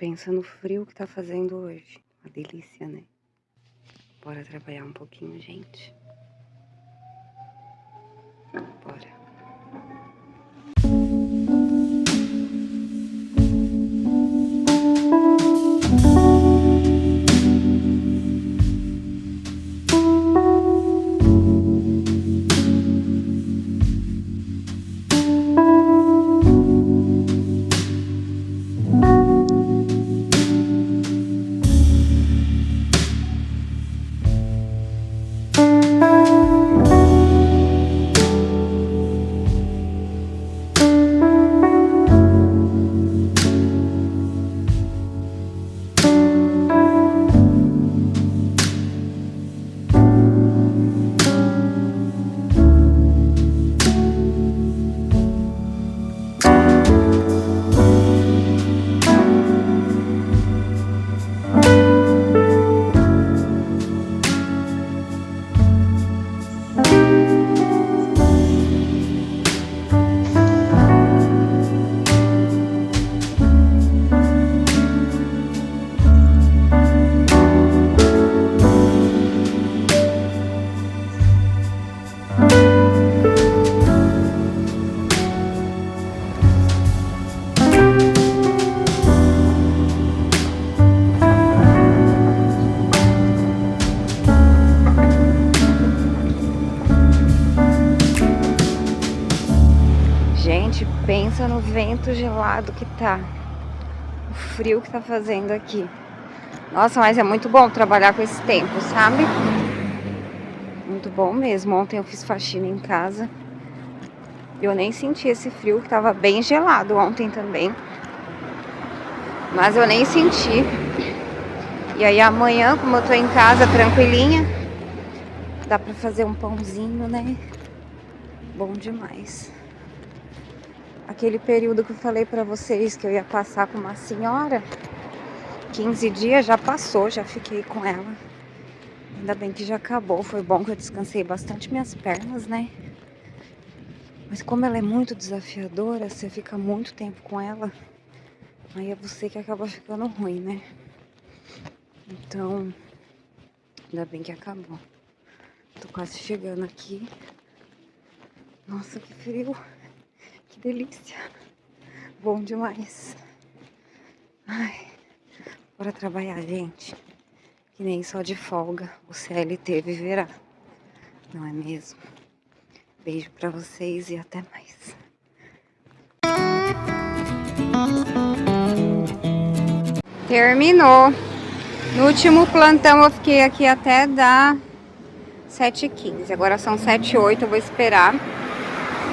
pensa no frio que tá fazendo hoje. Uma delícia, né? Bora trabalhar um pouquinho, gente. Bora. Gente, pensa no vento gelado que tá. O frio que tá fazendo aqui. Nossa, mas é muito bom trabalhar com esse tempo, sabe? Muito bom mesmo. Ontem eu fiz faxina em casa. Eu nem senti esse frio, que tava bem gelado ontem também. Mas eu nem senti. E aí amanhã, como eu tô em casa tranquilinha, dá pra fazer um pãozinho, né? Bom demais. Aquele período que eu falei pra vocês que eu ia passar com uma senhora, 15 dias já passou, já fiquei com ela. Ainda bem que já acabou, foi bom que eu descansei bastante minhas pernas, né? Mas como ela é muito desafiadora, você fica muito tempo com ela, aí é você que acaba ficando ruim, né? Então, ainda bem que acabou. Tô quase chegando aqui. Nossa, que frio. Que delícia. Bom demais. Ai, bora trabalhar, gente. Que nem só de folga o CLT viverá. Não é mesmo? Beijo pra vocês e até mais. Terminou. No último plantão eu fiquei aqui até dar 7h15. Agora são 7h08, eu vou esperar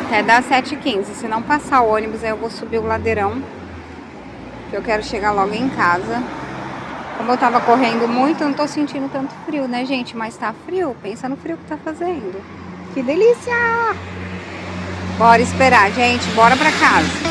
até dar 7h15. Se não passar o ônibus, aí eu vou subir o ladeirão. Eu quero chegar logo em casa. Como eu tava correndo muito, eu não tô sentindo tanto frio, né, gente? Mas tá frio. Pensa no frio que tá fazendo. Que delícia! Bora esperar, gente. Bora pra casa.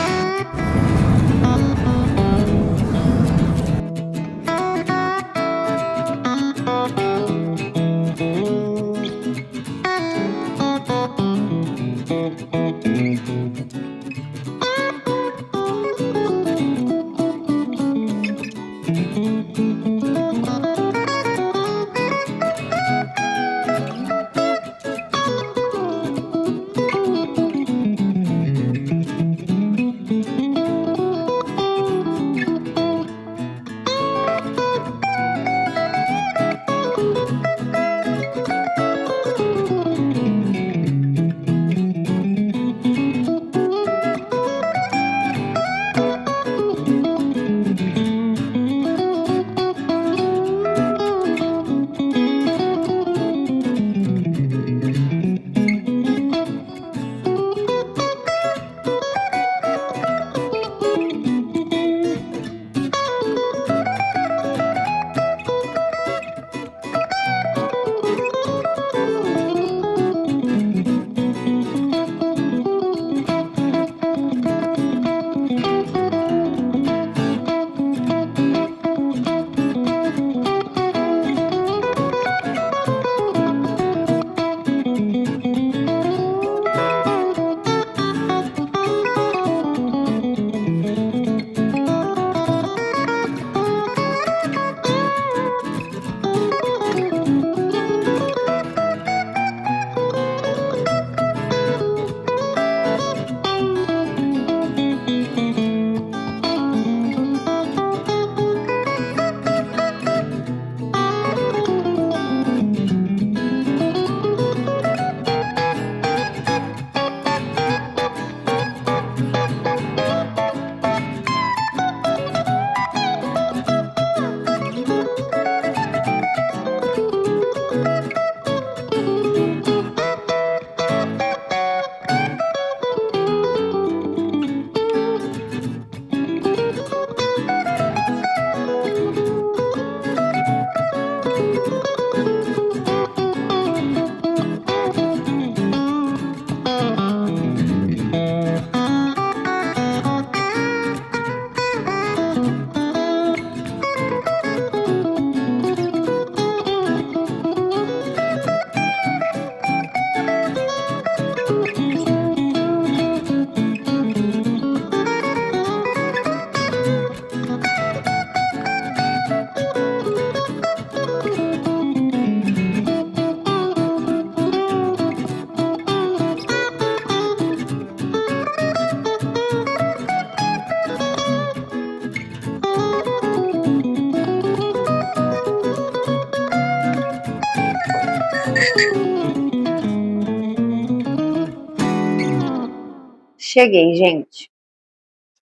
Cheguei, gente.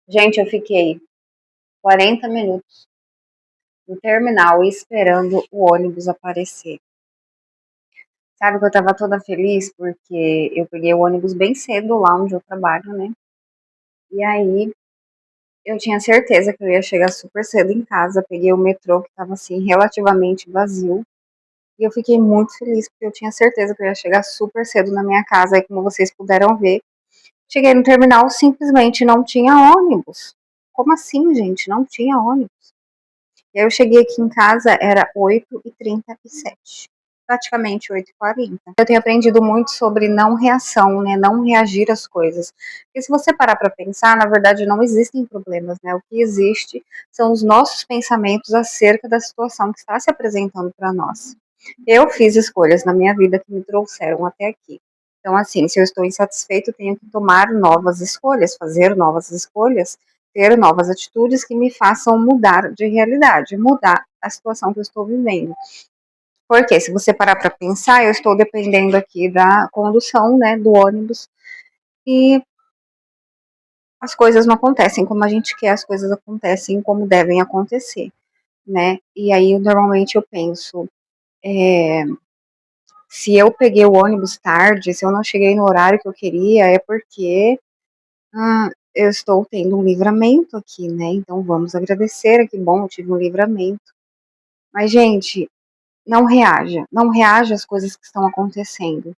Gente, eu fiquei 40 minutos no terminal esperando o ônibus aparecer. Sabe que eu tava toda feliz porque eu peguei o ônibus bem cedo lá onde eu trabalho, né? E aí eu tinha certeza que eu ia chegar super cedo em casa. Peguei o metrô que tava assim relativamente vazio. E eu fiquei muito feliz porque eu tinha certeza que eu ia chegar super cedo na minha casa. Aí, como vocês puderam ver, cheguei no terminal, simplesmente não tinha ônibus. Como assim, gente? Não tinha ônibus. E aí eu cheguei aqui em casa, era 8h37, praticamente 8h40. Eu tenho aprendido muito sobre não reação, né? Não reagir às coisas. Porque se você parar para pensar, na verdade não existem problemas, né? O que existe são os nossos pensamentos acerca da situação que está se apresentando para nós. Eu fiz escolhas na minha vida que me trouxeram até aqui. Então, assim, se eu estou insatisfeito, eu tenho que tomar novas escolhas, fazer novas escolhas, ter novas atitudes que me façam mudar de realidade, mudar a situação que eu estou vivendo. Porque se você parar para pensar, eu estou dependendo aqui da condução, né, do ônibus, e as coisas não acontecem como a gente quer, as coisas acontecem como devem acontecer, né? E aí, normalmente eu penso, se eu peguei o ônibus tarde, se eu não cheguei no horário que eu queria, é porque eu estou tendo um livramento aqui, né? Então vamos agradecer, que bom, eu tive um livramento. Mas, gente, não reaja, não reaja às coisas que estão acontecendo.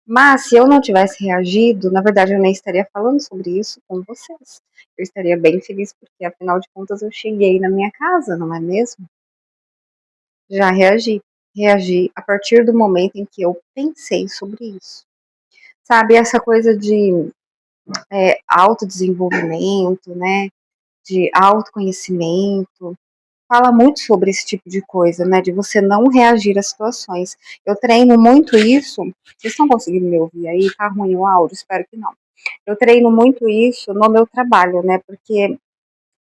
Mas se eu não tivesse reagido, na verdade eu nem estaria falando sobre isso com vocês. Eu estaria bem feliz porque, afinal de contas, eu cheguei na minha casa, não é mesmo? Já reagi. Reagi a partir do momento em que eu pensei sobre isso. Sabe, essa coisa de autodesenvolvimento, né? De autoconhecimento, fala muito sobre esse tipo de coisa, né? De você não reagir às situações. Eu treino muito isso. Vocês estão conseguindo me ouvir aí? Tá ruim o áudio? Espero que não. Eu treino muito isso no meu trabalho, né? Porque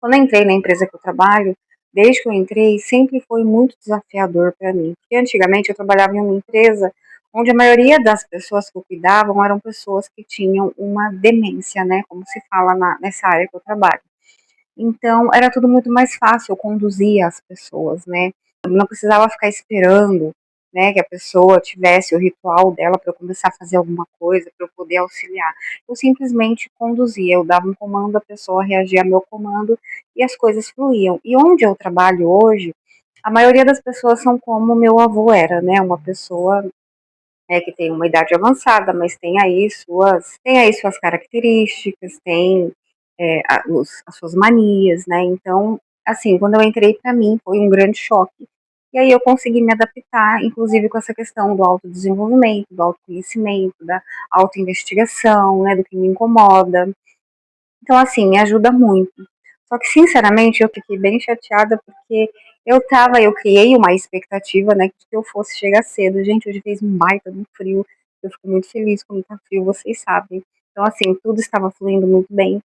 quando eu entrei na empresa que eu trabalho, desde que eu entrei, sempre foi muito desafiador para mim. Porque antigamente eu trabalhava em uma empresa onde a maioria das pessoas que eu cuidava eram pessoas que tinham uma demência, né? Como se fala nessa área que eu trabalho. Então, era tudo muito mais fácil, eu conduzia as pessoas, né? Eu não precisava ficar esperando, né, que a pessoa tivesse o ritual dela para eu começar a fazer alguma coisa, para eu poder auxiliar. Eu simplesmente conduzia, eu dava um comando, a pessoa reagia ao meu comando e as coisas fluíam. E onde eu trabalho hoje, a maioria das pessoas são como meu avô era, né? Uma pessoa que tem uma idade avançada, mas tem aí suas características, tem as suas manias, né? Então, assim, quando eu entrei, para mim foi um grande choque. E aí eu consegui me adaptar, inclusive com essa questão do autodesenvolvimento, do autoconhecimento, da autoinvestigação, né, do que me incomoda. Então, assim, me ajuda muito. Só que, sinceramente, eu fiquei bem chateada porque eu criei uma expectativa, né, de que eu fosse chegar cedo. Gente, hoje fez um baita de um frio. Eu fico muito feliz quando tá frio, vocês sabem. Então, assim, tudo estava fluindo muito bem.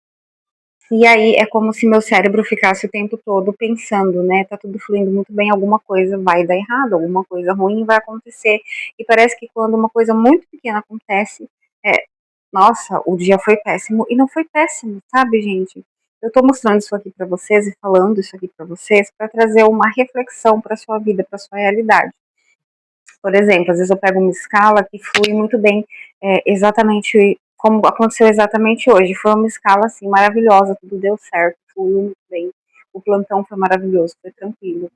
E aí é como se meu cérebro ficasse o tempo todo pensando, né? Tá tudo fluindo muito bem, alguma coisa vai dar errado, alguma coisa ruim vai acontecer. E parece que quando uma coisa muito pequena acontece, é, nossa, o dia foi péssimo. E não foi péssimo, sabe, gente? Eu tô mostrando isso aqui pra vocês e falando isso aqui pra vocês para trazer uma reflexão pra sua vida, pra sua realidade. Por exemplo, às vezes eu pego uma escala que flui muito bem, exatamente como aconteceu exatamente hoje. Foi uma escala assim maravilhosa, tudo deu certo, fluiu muito bem. O plantão foi maravilhoso, foi tranquilo.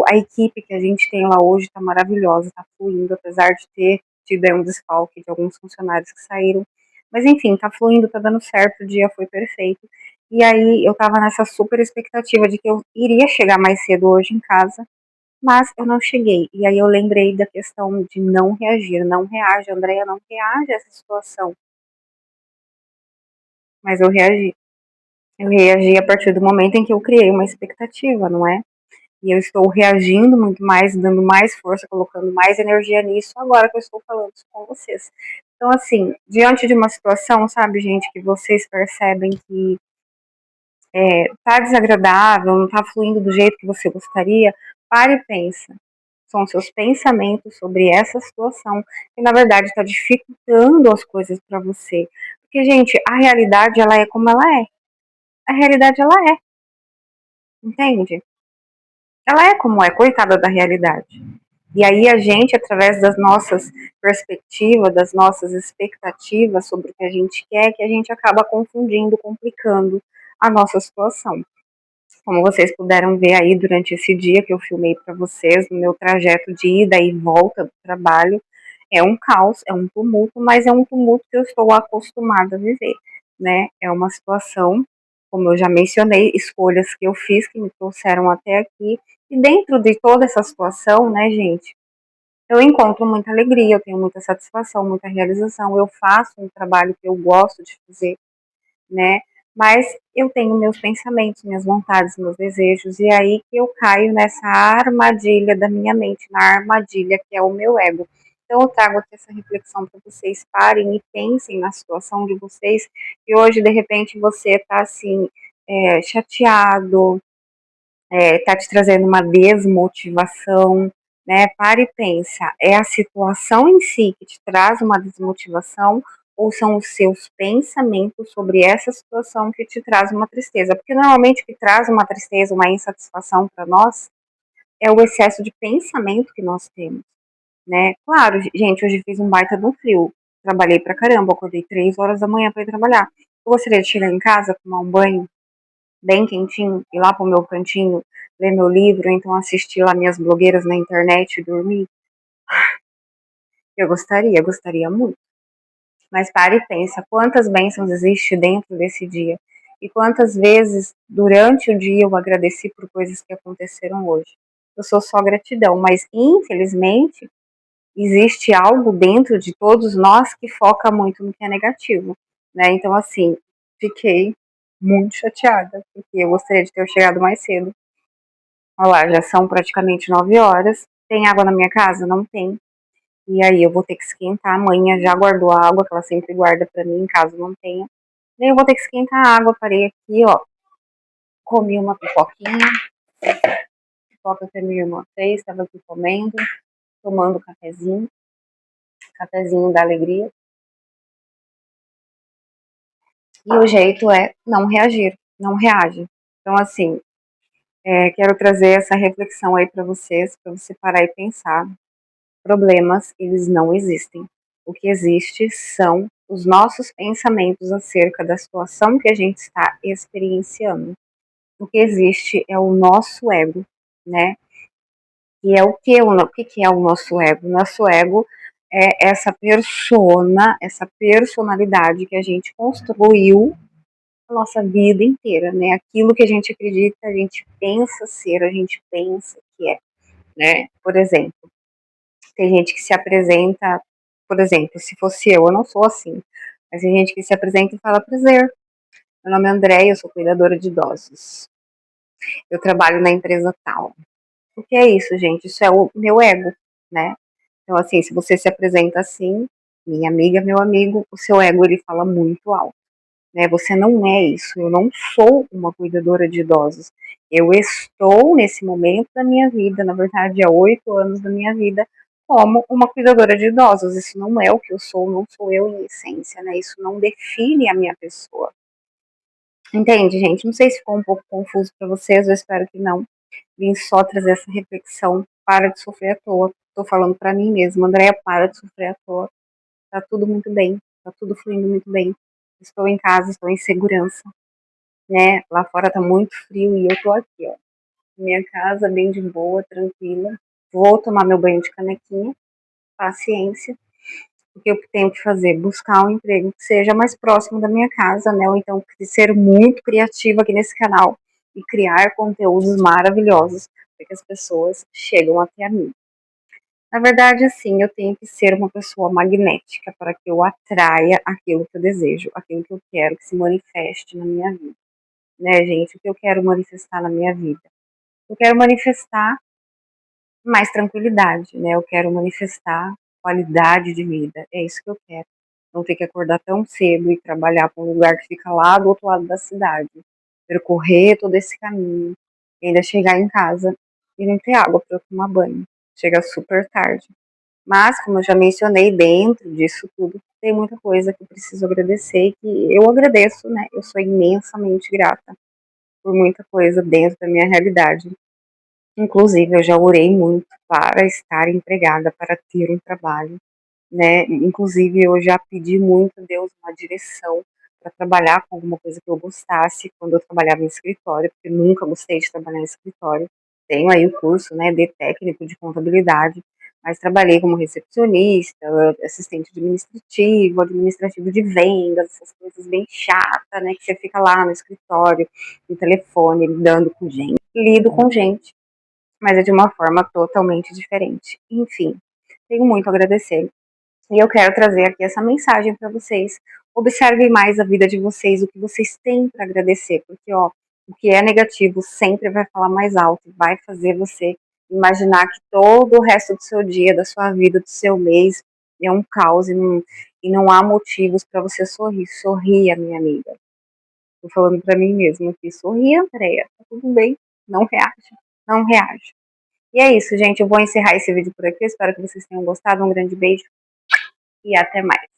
A equipe que a gente tem lá hoje está maravilhosa, está fluindo, apesar de ter tido um desfalque de alguns funcionários que saíram. Mas enfim, tá fluindo, tá dando certo, o dia foi perfeito. E aí eu tava nessa super expectativa de que eu iria chegar mais cedo hoje em casa, mas eu não cheguei. E aí eu lembrei da questão de não reagir. Não reage, Andréia, não reage a essa situação. Mas eu reagi. Eu reagi a partir do momento em que eu criei uma expectativa, não é? E eu estou reagindo muito mais, dando mais força, colocando mais energia nisso, agora que eu estou falando isso com vocês. Então, assim, diante de uma situação, sabe, gente, que vocês percebem que tá desagradável, não tá fluindo do jeito que você gostaria, pare e pensa. São seus pensamentos sobre essa situação que, na verdade, está dificultando as coisas para você. Porque, gente, a realidade, ela é como ela é. A realidade, ela é. Entende? Ela é como é, coitada da realidade. E aí a gente, através das nossas perspectivas, das nossas expectativas sobre o que a gente quer, que a gente acaba confundindo, complicando a nossa situação. Como vocês puderam ver aí durante esse dia que eu filmei para vocês, no meu trajeto de ida e volta do trabalho, é um caos, é um tumulto, mas é um tumulto que eu estou acostumada a viver, né? É uma situação, como eu já mencionei, escolhas que eu fiz que me trouxeram até aqui, e dentro de toda essa situação, né, gente, eu encontro muita alegria, eu tenho muita satisfação, muita realização, eu faço um trabalho que eu gosto de fazer, né? Mas eu tenho meus pensamentos, minhas vontades, meus desejos, e é aí que eu caio nessa armadilha da minha mente, na armadilha que é o meu ego. Então eu trago aqui essa reflexão para vocês parem e pensem na situação de vocês, e hoje de repente você está assim, chateado, tá te trazendo uma desmotivação, né? Para e pensa, é a situação em si que te traz uma desmotivação ou são os seus pensamentos sobre essa situação que te traz uma tristeza? Porque normalmente o que traz uma tristeza, uma insatisfação para nós é o excesso de pensamento que nós temos, né? Claro, gente, hoje fiz um baita do frio, trabalhei pra caramba, acordei 3 horas da manhã para ir trabalhar. Eu gostaria de chegar em casa, tomar um banho, bem quentinho, ir lá pro meu cantinho, ler meu livro, então assistir lá minhas blogueiras na internet e dormir. Eu gostaria muito. Mas pare e pensa, quantas bênçãos existe dentro desse dia? E quantas vezes durante o dia eu agradeci por coisas que aconteceram hoje? Eu sou só gratidão, mas infelizmente existe algo dentro de todos nós que foca muito no que é negativo, né? Então assim, fiquei muito chateada, porque eu gostaria de ter chegado mais cedo. Olha lá, já são praticamente 9 horas. Tem água na minha casa? Não tem. E aí eu vou ter que esquentar. A mãe já guardou a água, que ela sempre guarda pra mim, caso não tenha. Daí eu vou ter que esquentar a água. Parei aqui, ó. Comi uma pipoquinha. Pipoca que a minha irmã fez. Tava aqui comendo, tomando cafezinho. Cafezinho da alegria. E o jeito é não reagir. Não reage. Então, assim, quero trazer essa reflexão aí pra vocês, pra você parar e pensar. Problemas, eles não existem. O que existe são os nossos pensamentos acerca da situação que a gente está experienciando. O que existe é o nosso ego, né? E é o que é o nosso ego? Nosso ego é essa persona, essa personalidade que a gente construiu a nossa vida inteira, né? Aquilo que a gente acredita, a gente pensa ser, a gente pensa que é, né? Por exemplo, tem gente que se apresenta, por exemplo, se fosse eu não sou assim, mas tem gente que se apresenta e fala: prazer, meu nome é Andréia, eu sou cuidadora de idosos. Eu trabalho na empresa tal. O que é isso, gente? Isso é o meu ego, né? Então, assim, se você se apresenta assim, minha amiga, meu amigo, o seu ego ele fala muito alto, né? Você não é isso. Eu não sou uma cuidadora de idosos. Eu estou nesse momento da minha vida, na verdade, há 8 anos da minha vida, como uma cuidadora de idosos. Isso não é o que eu sou, não sou eu em essência, né? Isso não define a minha pessoa. Entende, gente? Não sei se ficou um pouco confuso para vocês, eu espero que não. Vim só trazer essa reflexão. Para de sofrer à toa. Estou falando para mim mesma, Andréia, para de sofrer à toa. Tá tudo muito bem, tá tudo fluindo muito bem. Estou em casa, estou em segurança, né? Lá fora tá muito frio e eu tô aqui, ó. Minha casa bem de boa, tranquila. Vou tomar meu banho de canequinha, paciência. O que eu tenho que fazer? Buscar um emprego que seja mais próximo da minha casa, né? Ou então ser muito criativa aqui nesse canal e criar conteúdos maravilhosos para que as pessoas chegam até a mim. Na verdade, assim, eu tenho que ser uma pessoa magnética para que eu atraia aquilo que eu desejo, aquilo que eu quero que se manifeste na minha vida, né, gente? O que eu quero manifestar na minha vida? Eu quero manifestar mais tranquilidade, né? Eu quero manifestar qualidade de vida. É isso que eu quero. Não ter que acordar tão cedo e trabalhar para um lugar que fica lá do outro lado da cidade. Percorrer todo esse caminho. E ainda chegar em casa e não ter água para eu tomar banho. Chega super tarde. Mas, como eu já mencionei, dentro disso tudo, tem muita coisa que eu preciso agradecer, que eu agradeço, né? Eu sou imensamente grata por muita coisa dentro da minha realidade. Inclusive, eu já orei muito para estar empregada, para ter um trabalho, né? Inclusive, eu já pedi muito a Deus uma direção para trabalhar com alguma coisa que eu gostasse quando eu trabalhava em escritório, porque eu nunca gostei de trabalhar em escritório. Tenho aí o curso, né, de técnico de contabilidade, mas trabalhei como recepcionista, assistente administrativo, administrativo de vendas, essas coisas bem chatas, né, que você fica lá no escritório, no telefone, lidando com gente. Lido com gente, mas é de uma forma totalmente diferente. Enfim, tenho muito a agradecer. E eu quero trazer aqui essa mensagem para vocês. Observem mais a vida de vocês, o que vocês têm para agradecer, porque ó, o que é negativo sempre vai falar mais alto, vai fazer você imaginar que todo o resto do seu dia, da sua vida, do seu mês é um caos e não há motivos para você sorrir. Sorria, minha amiga. Tô falando para mim mesma aqui. Sorria, Andréia. Tá tudo bem. Não reage. Não reage. E é isso, gente. Eu vou encerrar esse vídeo por aqui. Espero que vocês tenham gostado. Um grande beijo e até mais.